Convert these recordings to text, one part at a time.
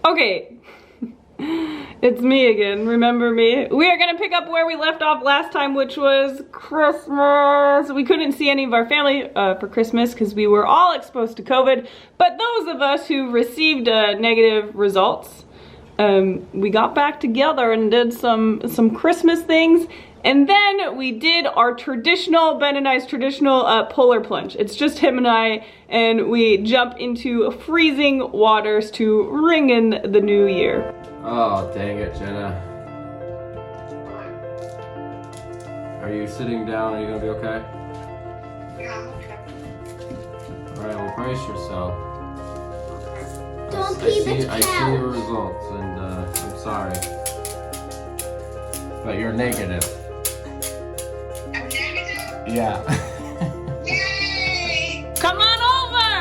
Okay, it's me again, remember me? We are gonna pick up where we left off last time, which was Christmas. We couldn't see any of our family for Christmas because we were all exposed to COVID, but those of us who received negative results, we got back together and did some Christmas things. And then we did our traditional, Ben and I's traditional polar plunge. It's just him and I, and we jump into freezing waters to ring in the new year. Oh, dang it, Jenna. Are you sitting down? Are you gonna be okay? Yeah, I'm okay. Alright, well, brace yourself. Don't pee the I see couch. your results, and I'm sorry. But you're negative. I'm negative? Yeah. Yay! Come on over!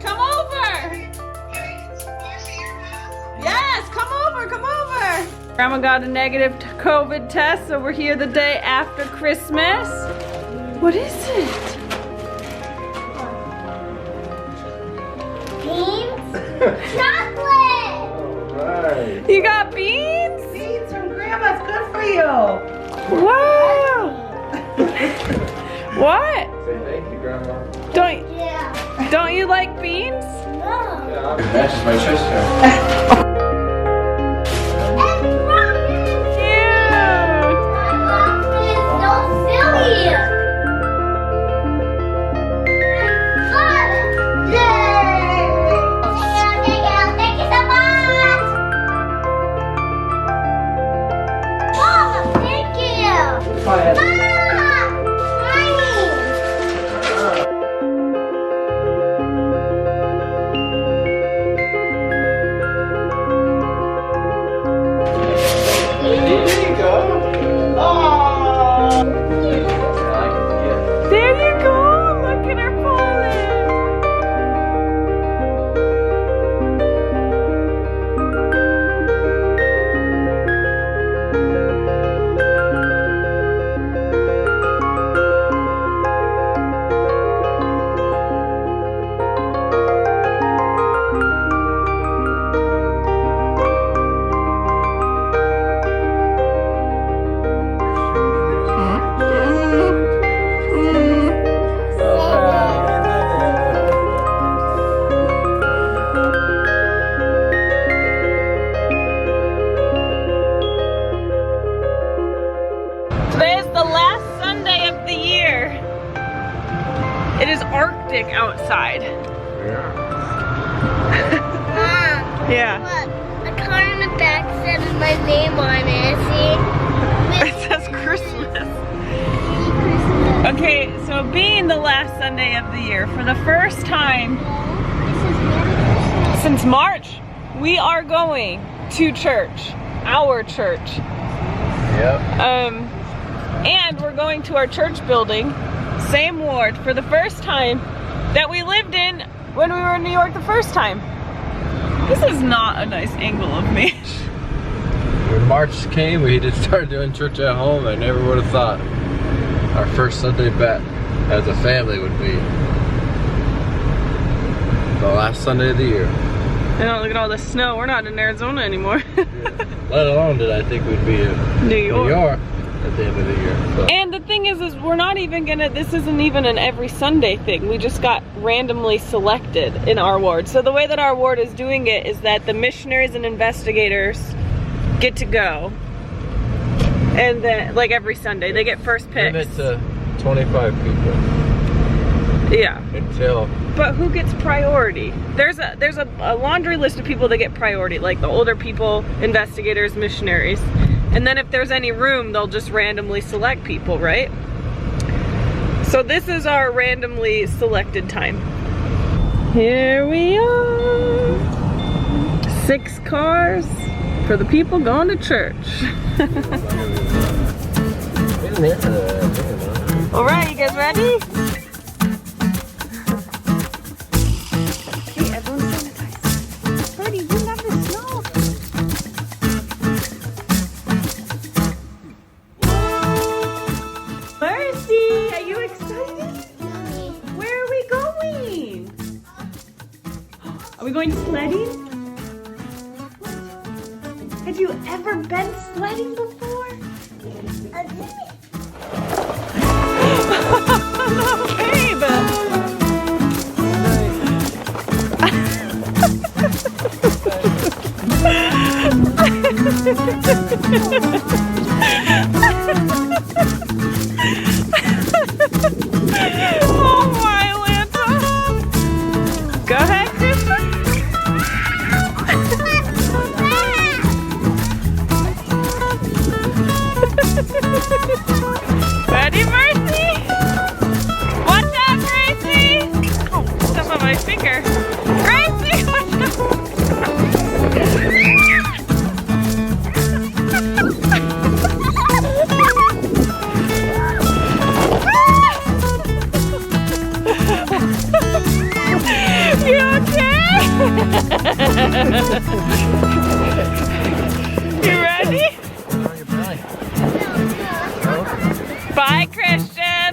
Come over! Can I wash your house? Yes, come over, come over! Grandma got a negative COVID test, so we're here the day after Christmas. What is it? Beans? Chocolate! Alright. You got beans? Beans from Grandma's good for you. Wow! What? Say thank you, Grandma. Yeah. Don't you like beans? No. Yeah, that's my chest hair. There you go! Look at her pulling! Today is the last Sunday of the year. It is Arctic outside. Mom, Yeah. look, the car in the back said my name on it. See? It says Christmas. Christmas. Okay, so being the last Sunday of the year, for the first time This is Merry Christmas. since March, we are going to church. Our church. Yep. And we're going to our church building, same ward, for the first time that we lived in when we were in New York the first time. This is not a nice angle of me. When March came, we just started doing church at home. I never would have thought our first Sunday back as a family would be the last Sunday of the year. And look at all the snow. We're not in Arizona anymore. Let alone did I think we'd be in New York. at the end of the year. So. And the thing is we're not even gonna, this isn't even an every Sunday thing. We just got randomly selected in our ward. So the way that our ward is doing it is that the missionaries and investigators get to go. And then, like every Sunday, they get first picks. Limit to 25 people. Yeah. Until. But who gets priority? There's a laundry list of people that get priority, like the older people, investigators, missionaries. And then if there's any room, they'll just randomly select people, right? So this is our randomly selected time. Here we are. 6 cars for the people going to church. All right, you guys ready? Hey, everyone sanitize. Birdie, you never smell. Mercy, are you excited? Where are we going? Are we going going sledding? Have you ever been sledding before? No, babe. Oh my Lanta. Go ahead, Kristen. Ready, Mercy? Watch out, Gracie! Oh, step on my finger. Gracie, watch out! You okay? You ready? Bye, Christian.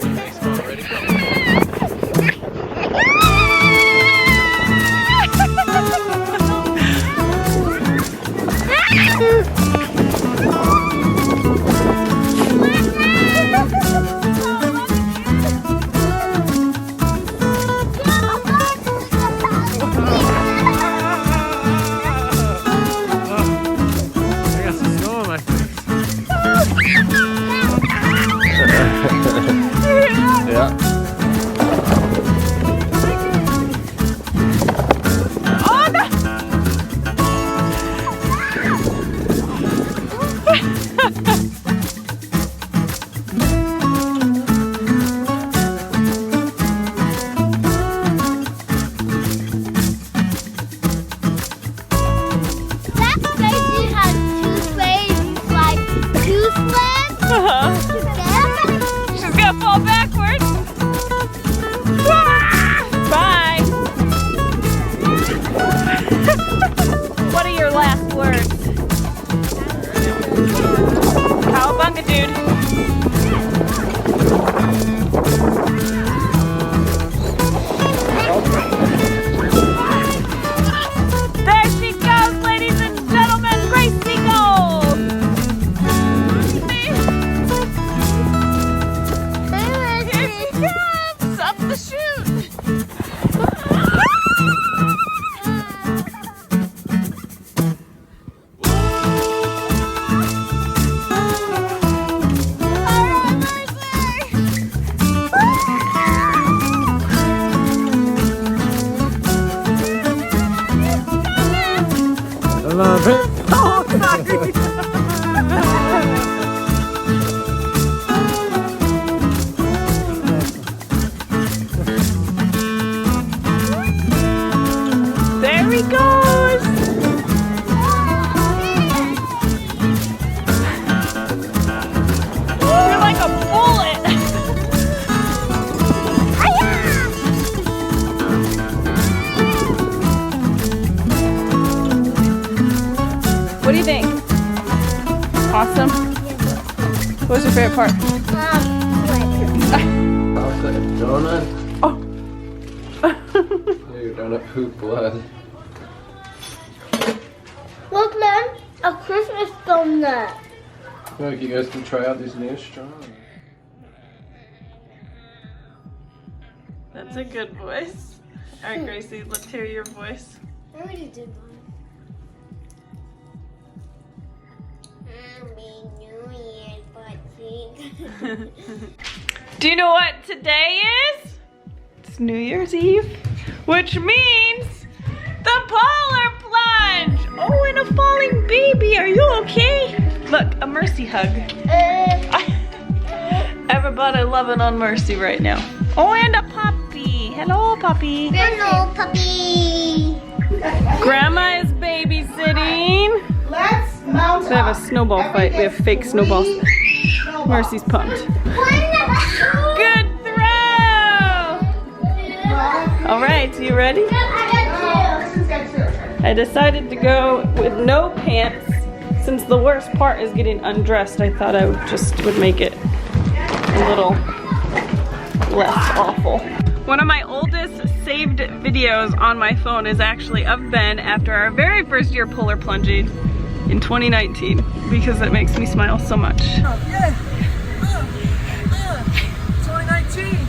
Yeah. Oh no! That Gracie had two sleds, like two sleds together. She's gonna fall backwards. Bye. What are your last words? Cowabunga, dude. There she goes, ladies and gentlemen. Gracie goes. Here she comes up the chute. I love it. Oh, sorry. There he goes. You're like a bullet. What do you think? Awesome. What was your favorite part? Looks like a donut. Oh. Your donut poop blood. Look, Mom, a Christmas donut. Look, you guys can try out these new straws. That's a good voice. All right, Gracie, let's hear your voice. I already did one. Happy New Year, Patrick. Do you know what today is? It's New Year's Eve, which means the polar plunge. Oh, and a falling baby. Are you okay? Look, a Mercy hug. Everybody loving on Mercy right now. Oh, and a puppy. Hello, puppy. Hello, puppy. Grandma is babysitting. Let's mount So I have up. a snowball fight. We have fake snowballs. Snowball. Mercy's pumped. Good throw! All right, you ready? Kristen's got two. I decided to go with no pants. Since the worst part is getting undressed, I thought I would make it a little less awful. One of my oldest saved videos on my phone is actually of Ben after our very first year polar plunging in 2019 because it makes me smile so much. Oh, yeah. 2019.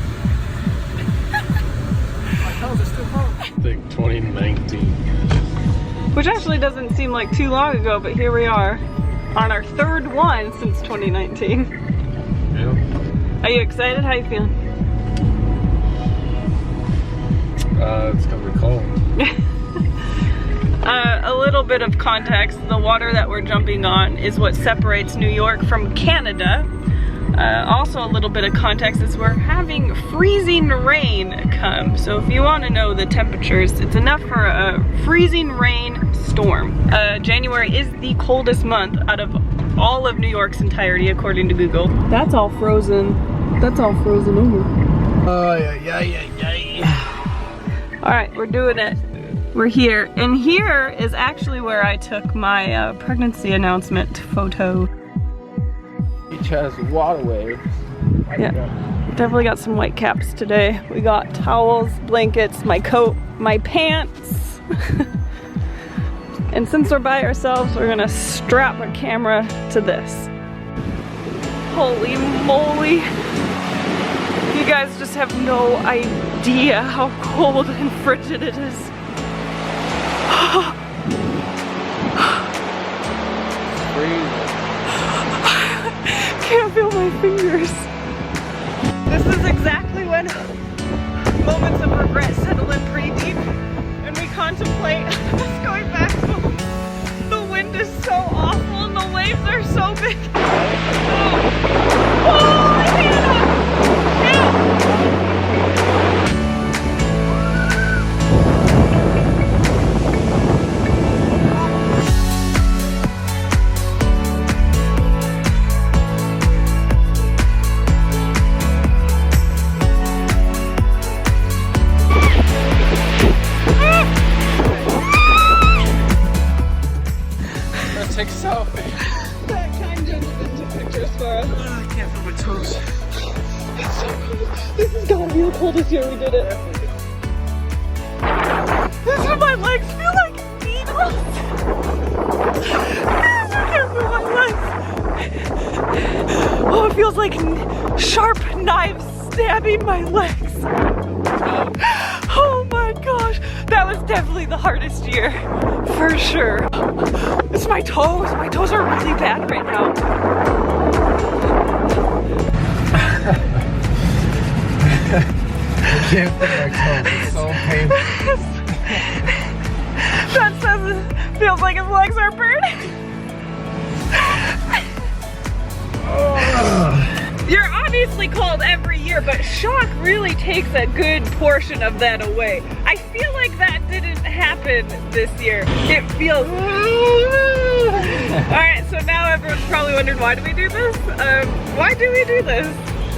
My toes are still cold. I think 2019. Which actually doesn't seem like too long ago, but here we are on our third one since 2019. Yeah. Are you excited? How you feeling? It's gonna be cold. A little bit of context, the water that we're jumping on is what separates New York from Canada. Also a little bit of context is we're having freezing rain come. So if you want to know the temperatures, it's enough for a freezing rain storm. January is the coldest month out of all of New York's entirety according to Google. That's all frozen. That's all frozen over. Oh, yeah. All right, we're doing it. We're here. And here is actually where I took my pregnancy announcement photo. Beach has water waves. Yeah, definitely got some white caps today. We got towels, blankets, my coat, my pants. And since we're by ourselves, we're gonna strap a camera to this. Holy moly. You guys just have no idea how cold and frigid it is. Can't feel my fingers. This is exactly when moments of regret settle in pretty deep and we contemplate just going back home. The wind is so awful and the waves are so big. Oh, Hannah! Take a selfie. That kind of into pictures for us. I can't feel my toes. It's so cold. This has got to be the coldest year we did it. This is my legs feel like needles. I can't feel my legs. Oh, it feels like sharp knives stabbing my legs. Oh my gosh, that was definitely the hardest year, for sure. It's my toes. My toes are really bad right now. I can't feel my toes. It's so painful. That says it feels like his legs are burning. You're obviously cold every year, but shock really takes a good portion of that away. I feel like that didn't happen this year. It feels... Alright, so now everyone's probably wondering, why do we do this? Why do we do this?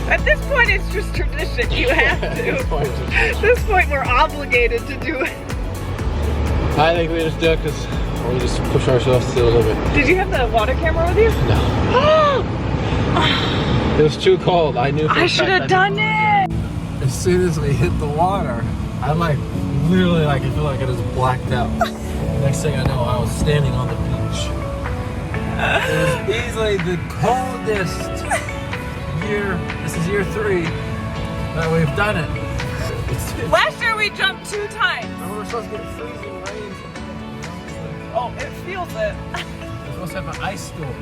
At this point, it's just tradition. You have to. At this point, we're obligated to do it. I think we just do it because we just push ourselves to the limit. Did you have the water camera with you? No. It was too cold. I knew. I should have done it. As soon as we hit the water, I literally I feel like I just blacked out. Next thing I know, I was standing on the beach. It was easily the coldest year. This is year 3 that we've done it. Last year we jumped 2 times. And we're supposed to get freezing rain. Oh, it feels it. We're supposed to have an ice storm.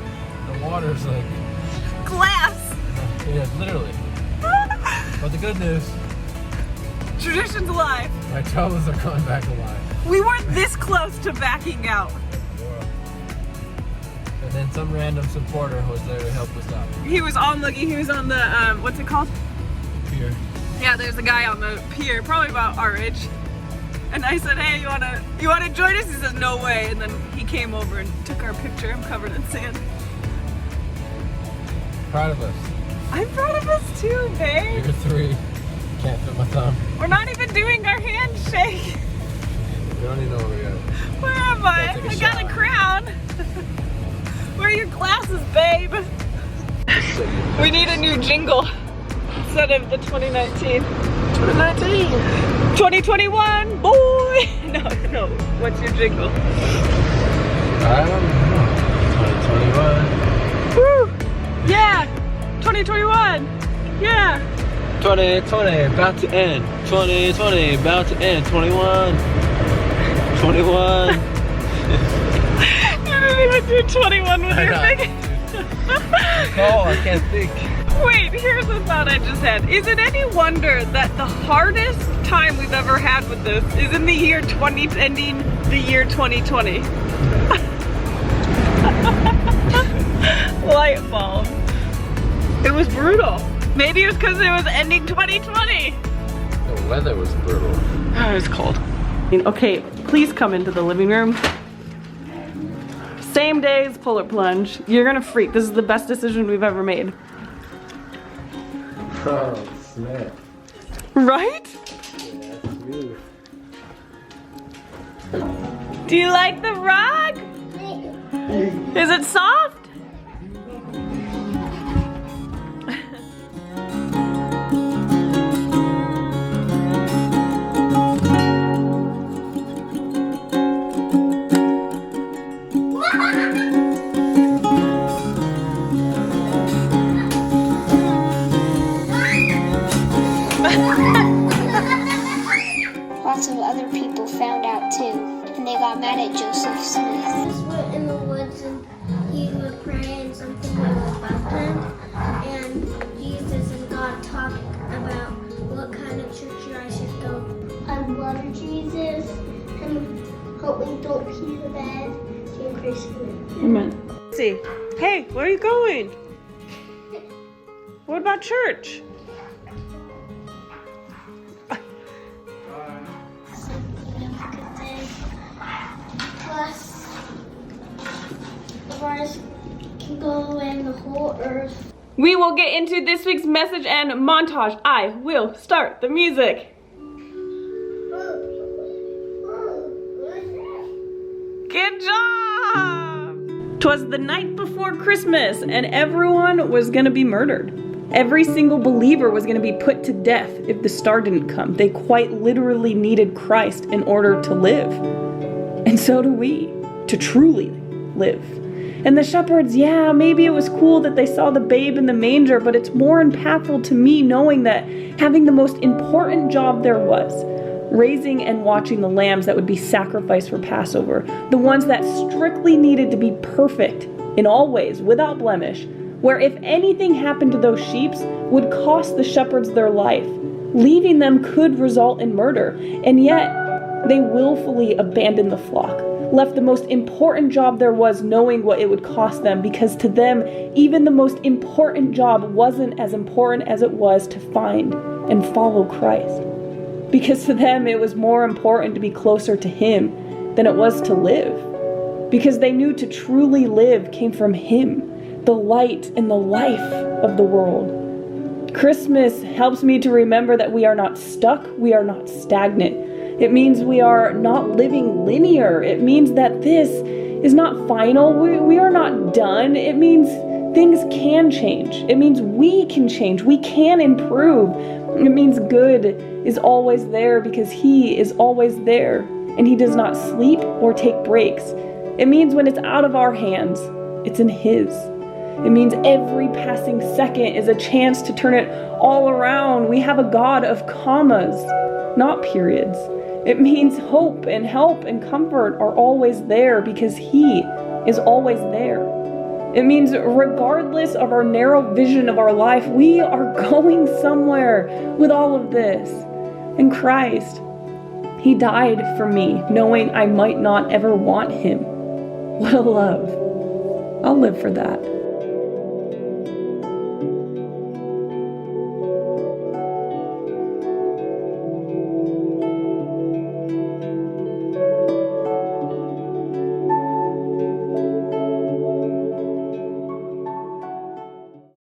The water's like Glass. yeah, literally. But the good news, Tradition's alive. my toes are coming back alive. We weren't this close to backing out. And then some random supporter was there to help us out. He was on the what's it called? Here. Yeah, there's a guy on the pier, probably about our age. And I said, hey, you wanna join us? He said, no way. And then he came over and took our picture. I'm covered in sand. Proud of us. I'm proud of us too, babe. Year 3. Can't fit my thumb. We're not even doing our handshake. We don't even know where we are. Where am I? Take a I got a shot. crown. Where are your glasses, babe? We need a new jingle. instead of the 2019? 2019. 2021, boy! No, what's your jingle? I don't know. 2021. Woo! Yeah! 2021! Yeah! 2020 about to end. 2020 about to end. 21. 21. You didn't even do 21 with your finger. Oh, I can't think. Wait, here's a thought I just had. Is it any wonder that the hardest time we've ever had with this is in the year ending the year 2020? Light bulb. It was brutal. Maybe it was because it was ending 2020. The weather was brutal. Oh, it was cold. Okay, please come into the living room. Same day as Polar Plunge. You're gonna freak. This is the best decision we've ever made. Oh, snap. Right? Yeah, that's good. Do you like the rug? Is it soft? Lots of other people found out too, and they got mad at Joseph Smith. Jesus went in the woods and he was praying something about them, and Jesus and God talked about what kind of church I should go. I love Jesus, and hope we don't pee the bed. King Christmas. Amen. See. Hey, where are you going? What about church? Plus, the virus can go away in the whole earth. We will get into this week's message and montage. I will start the music. Good job! 'Twas the night before Christmas and everyone was gonna be murdered. Every single believer was gonna be put to death if the star didn't come. They quite literally needed Christ in order to live. And so do we, to truly live. And the shepherds, yeah, maybe it was cool that they saw the babe in the manger, but it's more impactful to me knowing that having the most important job there was, raising and watching the lambs that would be sacrificed for Passover, the ones that strictly needed to be perfect in all ways, without blemish, where if anything happened to those sheep would cost the shepherds their life. Leaving them could result in murder, and yet they willfully abandoned the flock, left the most important job there was knowing what it would cost them, because to them, even the most important job wasn't as important as it was to find and follow Christ. Because to them, it was more important to be closer to Him than it was to live. Because they knew to truly live came from Him, the light and the life of the world. Christmas helps me to remember that we are not stuck, we are not stagnant. It means we are not living linear. It means that this is not final. We are not done. It means things can change. It means we can change. We can improve. It means good is always there because He is always there and He does not sleep or take breaks. It means when it's out of our hands, it's in His. It means every passing second is a chance to turn it all around. We have a God of commas, not periods. It means hope and help and comfort are always there because He is always there. It means regardless of our narrow vision of our life, we are going somewhere with all of this. And Christ, He died for me, knowing I might not ever want Him. What a love. I'll live for that.